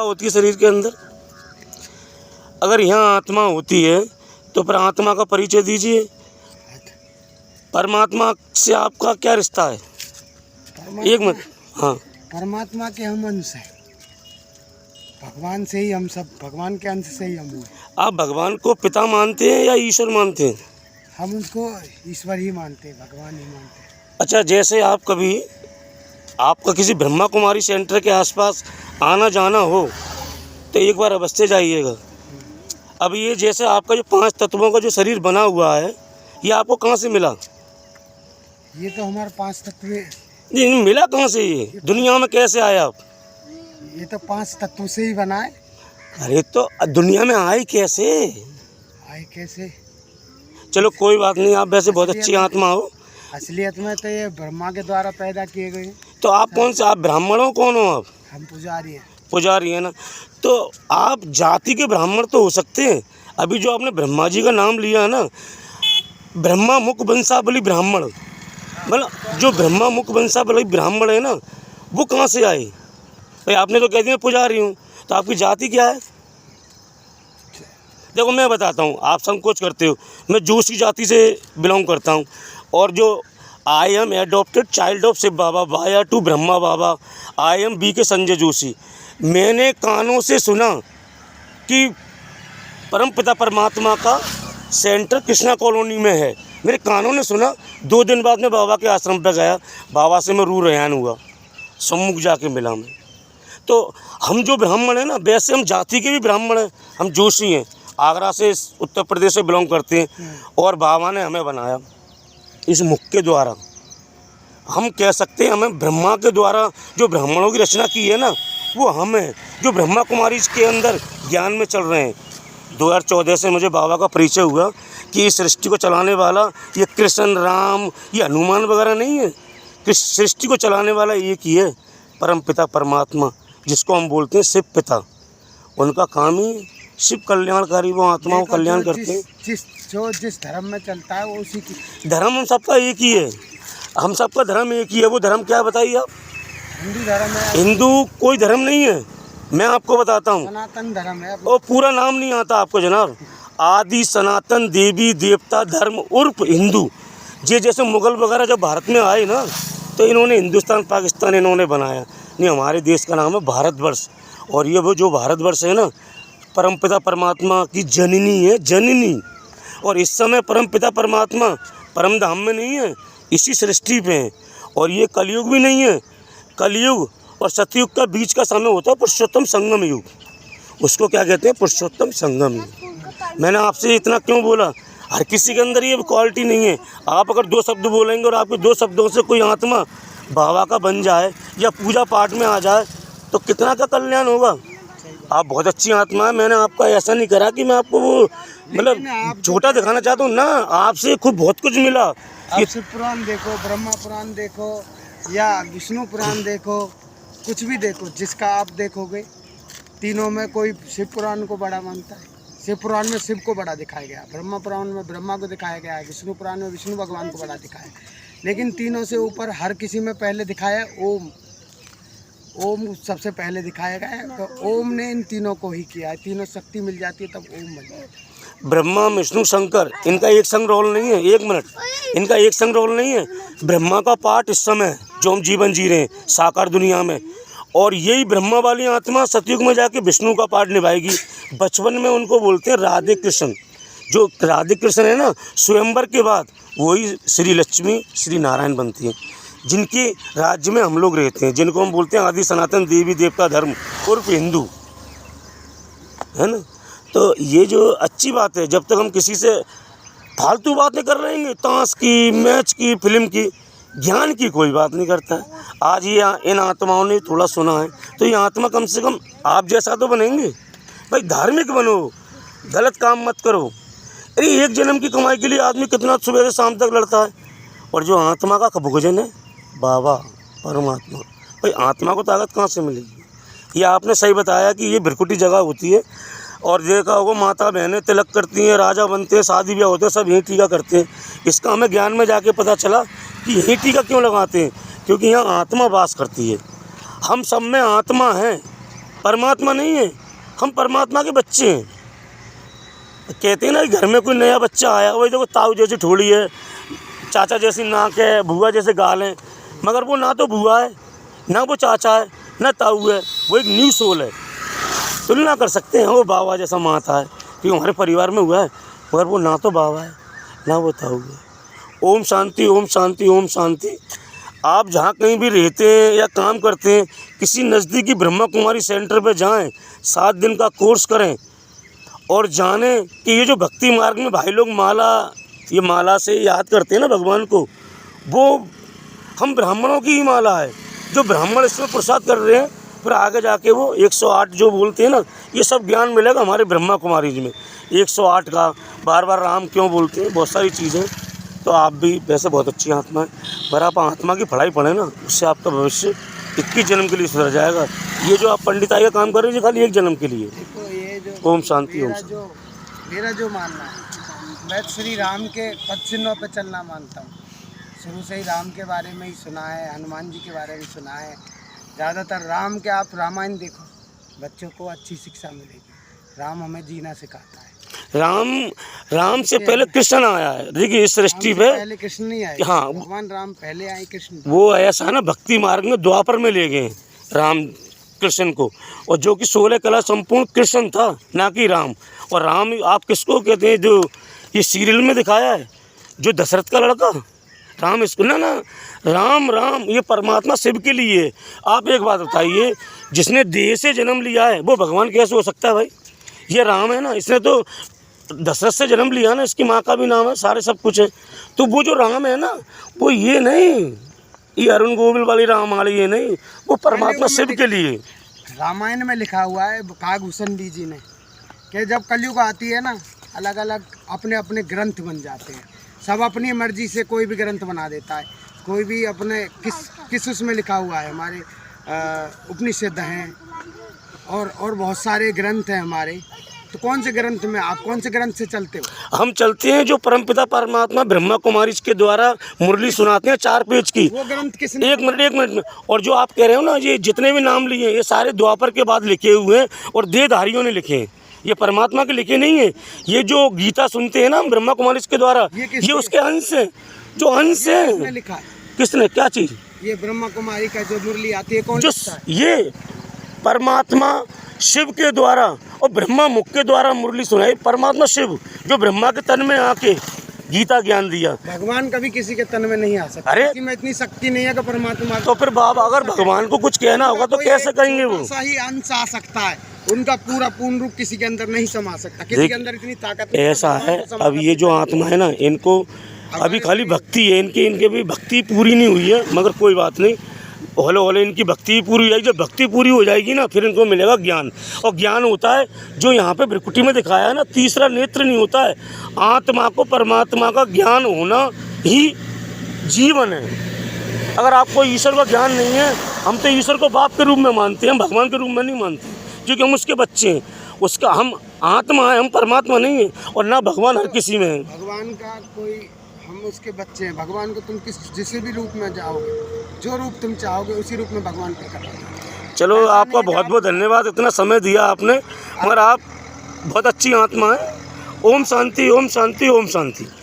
होती है शरीर के अंदर? अगर यहाँ आत्मा होती है तो फिर आत्मा का परिचय दीजिए। परमात्मा से आपका क्या रिश्ता है? एक मिनट। हाँ, परमात्मा के हम अंश हैं, भगवान से ही हम सब, भगवान के अंश से ही हम हुए। आप भगवान को पिता मानते हैं या ईश्वर मानते हैं? हम उनको ईश्वर ही मानते हैं, भगवान ही मानते हैं। अच्छा, जैसे आप कभी आपका किसी ब्रह्मा कुमारी सेंटर के आसपास आना जाना हो तो एक बार अवश्य जाइएगा। अब ये जैसे आपका जो 5 तत्वों का जो शरीर बना हुआ है, ये आपको कहाँ से मिला? ये तो हमारे 5 तत्व, ये मिला कहाँ से? ये दुनिया में कैसे आए आप? ये तो 5 तत्वों से ही बना है। अरे तो दुनिया में आए कैसे? आए कैसे? चलो कोई बात नहीं, आप वैसे बहुत अच्छी आत्मा हो। असलियत में तो ये ब्रह्मा के द्वारा पैदा किए गए। तो आप कौन से, आप ब्राह्मण हो? कौन हो आप? हम पुजारी हैं। पुजारी है ना? तो आप जाति के ब्राह्मण तो हो सकते हैं। अभी जो आपने ब्रह्मा जी का नाम लिया है ना, ब्रह्मा मुख वंशावली ब्राह्मण, मतलब जो ब्रह्मा मुख वंशावली ब्राह्मण है ना, वो कहाँ से आए? भाई आपने तो कह दिया पुजारी हूँ, तो आपकी जाति क्या है? देखो मैं बताता हूँ, आप संकोच करते हो। मैं जोशी जाति से बिलोंग करता हूँ, और जो I am adopted child of Shiv Baba via to Brahma Baba. I am B K Sanjay Joshi. मैंने कानों से सुना कि परमपिता परमात्मा का सेंटर कृष्णा कॉलोनी में है। मेरे कानों ने सुना। 2 दिन बाद मैं बाबा के आश्रम पर गया, बाबा से मैं रू रेहान हुआ, सम्मुख जाके मिला मैं। तो हम जो ब्राह्मण हैं ना, वैसे हम जाति के भी ब्राह्मण हैं, हम जोशी हैं, आगरा से, उत्तर प्रदेश से बिलोंग करते हैं, और बाबा ने हमें बनाया इस मुख के द्वारा। हम कह सकते हैं हमें ब्रह्मा के द्वारा जो ब्राह्मणों की रचना की है ना, वो हम हैं जो ब्रह्मा कुमारी के अंदर ज्ञान में चल रहे हैं। 2014 से मुझे बाबा का परिचय हुआ कि इस सृष्टि को चलाने वाला ये कृष्ण, राम, ये हनुमान वगैरह नहीं है। कि सृष्टि को चलाने वाला एक ही है, परमपिता परमात्मा, जिसको हम बोलते हैं शिव पिता। उनका काम ही शिव कल्याणकारी, वो आत्माओं को कल्याण करते हैं। जिस धर्म में चलता है वो उसी की। धर्म हम सबका एक ही है, हम सबका धर्म एक ही है। वो धर्म क्या बताइए आप? हिंदू धर्म है। हिंदू कोई धर्म नहीं है, मैं आपको बताता हूँ। सनातन धर्म है। और पूरा नाम नहीं आता आपको जनाब। आदि सनातन देवी देवता धर्म उर्फ हिंदू। ये जैसे मुगल वगैरह जब भारत में आए ना, तो इन्होंने हिंदुस्तान पाकिस्तान इन्होंने बनाया नहीं। हमारे देश का नाम है भारतवर्ष, और ये वो जो भारतवर्ष है ना, परमपिता परमात्मा की जननी है, जननी। और इस समय परमपिता परमात्मा परम धाम में नहीं है, इसी सृष्टि पे है। और ये कलयुग भी नहीं है। कलयुग और सतयुग का बीच का समय होता है पुरुषोत्तम संगम युग। उसको क्या कहते हैं? पुरुषोत्तम संगम युग। मैंने आपसे इतना क्यों बोला? हर किसी के अंदर ये क्वालिटी नहीं है। आप अगर 2 शब्द बोलेंगे और आपके 2 शब्दों से कोई आत्मा बाबा का बन जाए या पूजा पाठ में आ जाए, तो कितना का कल्याण होगा। आप बहुत अच्छी आत्मा है। मैंने आपका ऐसा नहीं करा कि मैं आपको वो मतलब छोटा दिखाना चाहता हूँ ना। आपसे खूब बहुत कुछ मिला। आप शिव पुराण देखो, ब्रह्मा पुराण देखो, या विष्णु पुराण देखो, कुछ भी देखो, जिसका आप देखोगे, तीनों में कोई शिव पुराण को बड़ा मानता है। शिव पुराण में शिव को बड़ा दिखाया गया, ब्रह्मा पुराण में ब्रह्मा को दिखाया गया है, विष्णु पुराण में विष्णु भगवान को बड़ा दिखाया है। लेकिन तीनों से ऊपर हर किसी में पहले दिखाया है ओम। ओम सबसे पहले दिखाया गया है, तो ओम ने इन तीनों को ही किया है। तीनों शक्ति मिल जाती है तब ओम बन जाता है। ब्रह्मा विष्णु शंकर, इनका एक संग रोल नहीं है। 1 मिनट, इनका एक संग रोल नहीं है। ब्रह्मा का पार्ट इस समय जो हम जीवन जी रहे हैं साकार दुनिया में, और यही ब्रह्मा वाली आत्मा सतयुग में जाके विष्णु का पार्ट निभाएगी। बचपन में उनको बोलते हैं राधे कृष्ण। जो राधे कृष्ण है ना, स्वयंवर के बाद वही श्री लक्ष्मी श्री नारायण बनती हैं, जिनके राज्य में हम लोग रहते हैं, जिनको हम बोलते हैं आदि सनातन देवी देवता धर्म उर्फ हिंदू, है ना। तो ये जो अच्छी बात है, जब तक हम किसी से फालतू बातें कर रहे हैं, ताश की, मैच की, फिल्म की, ज्ञान की कोई बात नहीं करता है। आज ये इन आत्माओं ने थोड़ा सुना है, तो ये आत्मा कम से कम आप जैसा तो बनेंगे। भाई धार्मिक बनो, गलत काम मत करो। अरे 1 जन्म की कमाई के लिए आदमी कितना सुबह से शाम तक लड़ता है। और जो आत्मा का भोजन है बाबा परमात्मा, भाई आत्मा को ताकत कहाँ से मिलेगी? ये आपने सही बताया कि ये भ्रकुटी जगह होती है। और देखा होगा माता बहनें तिलक करती हैं, राजा बनते हैं, शादी ब्याह होते हैं, सब यहीं टीका करते हैं। इसका हमें ज्ञान में जाके पता चला कि यहीं टीका क्यों लगाते हैं, क्योंकि यहाँ आत्मा वास करती है। हम सब में आत्मा है, परमात्मा नहीं है, हम परमात्मा के बच्चे हैं। कहते हैं ना घर में कोई नया बच्चा आया, वही देखो ताऊ जैसी ठोड़ी है, चाचा जैसी नाक है, भूआ जैसे गाल हैं, मगर वो ना तो भूआ है, ना वो चाचा है, ना ताऊ है, वो एक न्यू सोल है। तुलना कर सकते हैं, वो बाबा जैसा माता है क्योंकि हमारे परिवार में हुआ है, मगर वो ना तो बाबा है ना वो ताऊ है। ओम शांति, ओम शांति, ओम शांति। आप जहाँ कहीं भी रहते हैं या काम करते हैं, किसी नज़दीकी ब्रह्मा कुमारी सेंटर पे जाएं, 7 दिन का कोर्स करें और जानें कि ये जो भक्ति मार्ग में भाई लोग ये माला से याद करते हैं ना भगवान को, वो हम ब्राह्मणों की ही माला है। जो ब्राह्मण इसमें प्रसाद कर रहे हैं, फिर आगे जाके वो 108 जो बोलते हैं ना, ये सब ज्ञान मिलेगा हमारे ब्रह्मा कुमारी जी में। 108 का बार बार राम क्यों बोलते हैं, बहुत सारी चीज़ें। तो आप भी वैसे बहुत अच्छी आत्मा है, पर आप आत्मा की पढ़ाई पढ़ें ना, उससे आपका भविष्य 21 जन्म के लिए सुधर जाएगा। ये जो आप पंडिताई का काम कर रहे हैं, खाली 1 जन्म के लिए। देखो ये जो ओम शांति, ओम शांति। मेरा जो मानना है, मैं श्री राम के पद चिन्हों पर चलना मानता हूँ। शुरू से ही राम के बारे में ही सुना है, हनुमान जी के बारे में सुना है। ज़्यादातर राम के आप रामायण देखो, बच्चों को अच्छी शिक्षा मिलेगी। राम हमें जीना सिखाता है। राम से पहले कृष्ण आया है, देखिए इस सृष्टि पे पहले कृष्ण नहीं आए। हाँ, भगवान राम पहले आए, कृष्ण। वो ऐसा है ना, भक्ति मार्ग में द्वापर में ले गए राम कृष्ण को, और जो कि 16 कला संपूर्ण कृष्ण था, ना कि राम। और राम आप किसको कहते हैं, जो ये सीरियल में दिखाया है, जो दशरथ का लड़का राम, इसको ना राम ये परमात्मा शिव के लिए है। आप एक बात बताइए, जिसने देह से जन्म लिया है वो भगवान कैसे हो सकता है भाई? ये राम है ना, इसने तो दशरथ से जन्म लिया ना, इसकी माँ का भी नाम है, सारे सब कुछ है। तो वो जो राम है ना, वो ये नहीं, ये अरुण गोविल वाली राम वाली ये नहीं, वो परमात्मा शिव के लिए। रामायण में लिखा हुआ है काकभूषण जी ने कि जब कलयुग आती है ना, अलग अलग अपने अपने ग्रंथ बन जाते हैं। सब अपनी मर्जी से कोई भी ग्रंथ बना देता है, कोई भी अपने किस उसमें लिखा हुआ है। हमारे उपनिषद हैं और बहुत सारे ग्रंथ हैं हमारे। तो कौन से ग्रंथ में, आप कौन से ग्रंथ से चलते हो? हम चलते हैं जो परमपिता परमात्मा ब्रह्मा कुमारी के द्वारा मुरली सुनाते हैं 4 पेज की। वो ग्रंथ किसने? एक मिनट में। और जो आप कह रहे हो ना, ये जितने भी नाम लिए ये सारे द्वापर के बाद लिखे हुए हैं और देहधारियों ने लिखे हैं, ये परमात्मा के लिखे नहीं है। ये जो गीता सुनते हैं ना ब्रह्मा कुमारी के द्वारा, ये उसके अंश है, जो अंश है। लिखा है किसने, क्या चीज़? ये ब्रह्मा कुमारी का जो मुरली आती है, कौन जो लिखता है? ये परमात्मा शिव के द्वारा और ब्रह्मा मुख के द्वारा मुरली सुनाई। परमात्मा शिव जो ब्रह्मा के तन में आके गीता ज्ञान दिया। भगवान कभी किसी के तन में नहीं आ सकता। अरे किसी में इतनी शक्ति नहीं है कि परमात्मा। तो फिर बाबा अगर भगवान को कुछ कहना होगा तो कैसे कहेंगे? वो ऐसा ही अंश आ सकता है, उनका पूर्ण रूप किसी के अंदर नहीं समा सकता। किसी के अंदर इतनी ताकत ऐसा है। अब ये जो आत्मा है ना, इनको अभी खाली भक्ति है, इनके भी भक्ति पूरी नहीं हुई है, मगर कोई बात नहीं, हौले इनकी भक्ति पूरी हो जाएगी। जब भक्ति पूरी हो जाएगी ना, फिर इनको मिलेगा ज्ञान। और ज्ञान होता है जो यहाँ पे भृकुटी में दिखाया है ना, तीसरा नेत्र नहीं होता है। आत्मा को परमात्मा का ज्ञान होना ही जीवन है। अगर आपको ईश्वर का ज्ञान नहीं है, हम तो ईश्वर को बाप के रूप में मानते हैं, हम भगवान के रूप में नहीं मानते, क्योंकि हम उसके बच्चे हैं। उसका हम आत्मा है, हम परमात्मा नहीं है, और ना भगवान हर किसी में है। भगवान का कोई, हम उसके बच्चे हैं। भगवान को तुम जिस भी रूप में जाओगे, जो रूप तुम चाहोगे उसी रूप में भगवान प्रकट होगा। चलो, आपका बहुत बहुत धन्यवाद, इतना समय दिया आपने, मगर आप बहुत अच्छी आत्मा है। ओम शांति, ओम शांति, ओम शांति।